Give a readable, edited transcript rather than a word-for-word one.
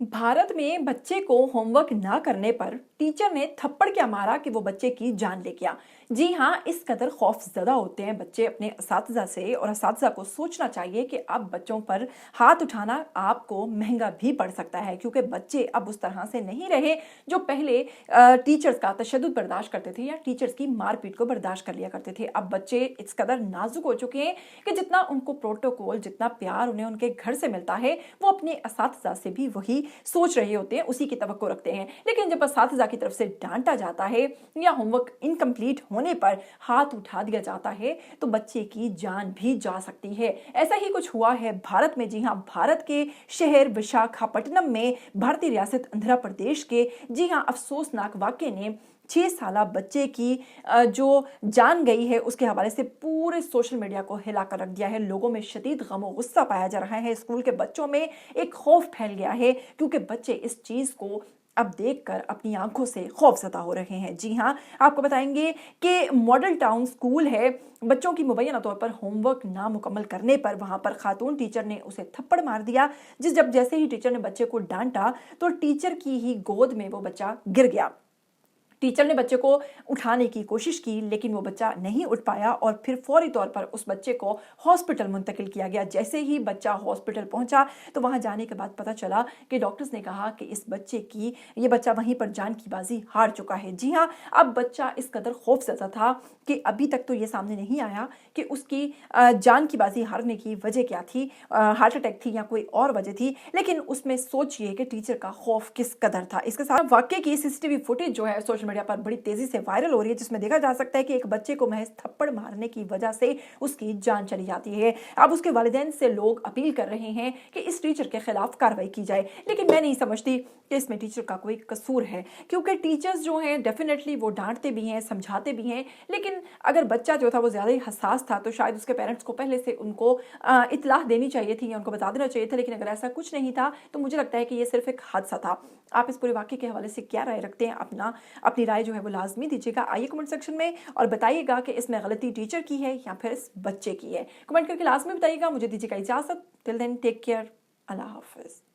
भारत में बच्चे को होमवर्क ना करने पर टीचर ने थप्पड़ क्या मारा कि वो बच्चे की जान ले गया। जी हाँ, इस कदर खौफजदा होते हैं बच्चे अपने असातिज़ा से, और असातिज़ा को सोचना चाहिए कि अब बच्चों पर हाथ उठाना आपको महंगा भी पड़ सकता है, क्योंकि बच्चे अब उस तरह से नहीं रहे जो पहले टीचर्स का तशद्दुद बर्दाश्त करते थे या टीचर्स की मारपीट को बर्दाश्त कर लिया करते थे। अब बच्चे इस कदर नाजुक हो चुके हैं कि जितना उनको प्रोटोकॉल, जितना प्यार उन्हें उनके घर से मिलता है, वो अपने असातिज़ा से भी वही सोच रहे होते हैं, उसी की तवक्को रखते हैं। लेकिन जब असातिज़ा की तरफ से डांटा जाता है या होमवर्क इनकम्प्लीट होने पर हाथ उठा दिया जाता है तो बच्चे की जान भी जा सकती है। ऐसा ही कुछ हुआ है भारत में। जी हाँ, भारत के शहर विशाखापट्टनम में भारतीय रियासत आंध्र प्रदेश के जी हाँ अफसोसनाक वाक़ये ने 6 साला बच्चे की जो जान गई है उसके हवाले से पूरे सोशल मीडिया को हिला कर रख दिया है। लोगों में शदीद गम और गुस्सा पाया जा रहा है। स्कूल के बच्चों में एक खौफ फैल गया है, क्योंकि बच्चे इस चीज़ को अब देखकर अपनी आंखों से खौफजदा हो रहे हैं। जी हाँ, आपको बताएंगे कि मॉडल टाउन स्कूल है। बच्चों की मुबैना तौर पर होमवर्क ना मुकम्मल करने पर वहां पर खातून टीचर ने उसे थप्पड़ मार दिया। जैसे ही टीचर ने बच्चे को डांटा तो टीचर की ही गोद में वो बच्चा गिर गया। टीचर ने बच्चे को उठाने की कोशिश की, लेकिन वो बच्चा नहीं उठ पाया और फिर फौरी तौर पर उस बच्चे को हॉस्पिटल मुंतकिल किया गया। जैसे ही बच्चा हॉस्पिटल पहुंचा तो वहां जाने के बाद पता चला कि डॉक्टर्स ने कहा कि ये बच्चा वहीं पर जान की बाजी हार चुका है। जी हाँ, अब बच्चा इस कदर खौफजदा था कि अभी तक तो ये सामने नहीं आया कि उसकी जान की बाजी हारने की वजह क्या थी, हार्ट अटैक थी या कोई और वजह थी। लेकिन उसमें सोचिए कि टीचर का खौफ किस कदर था। इसके साथ वाकये की सीसीटीवी फुटेज जो है सोशल मीडिया पर बड़ी तेजी से वायरल हो रही है, जिसमें देखा जा सकता है कि एक बच्चे को महज थप्पड़ मारने की वजह से उसकी जान चली जाती है। अब उसके वालिदैन से लोग अपील कर रहे हैं कि इस टीचर के खिलाफ कार्रवाई की जाए, लेकिन मैं नहीं समझती कि इसमें टीचर का कोई कसूर है, क्योंकि टीचर्स जो हैं डेफिनेटली वो डांटते भी हैं, समझाते भी हैं। लेकिन अगर बच्चा जो था वो ज़्यादा ही हसास था तो शायद उसके पेरेंट्स को पहले से उनको इत्तलाह देनी चाहिए थी या उनको बता देना चाहिए था। लेकिन अगर ऐसा कुछ नहीं था तो मुझे लगता है कि ये सिर्फ एक हादसा था। आप इस पूरे वाक़ये के हवाले से क्या राय रखते हैं? अपनी राय जो है वो लाजमी दीजिएगा, आइए कमेंट सेक्शन में, और बताइएगा कि इसमें गलती टीचर की है या फिर इस बच्चे की है। कमेंट करके लाजमी बताइएगा। मुझे दीजिएगा इजाज़त। Till then take care. अल्लाह हाफ़िज़।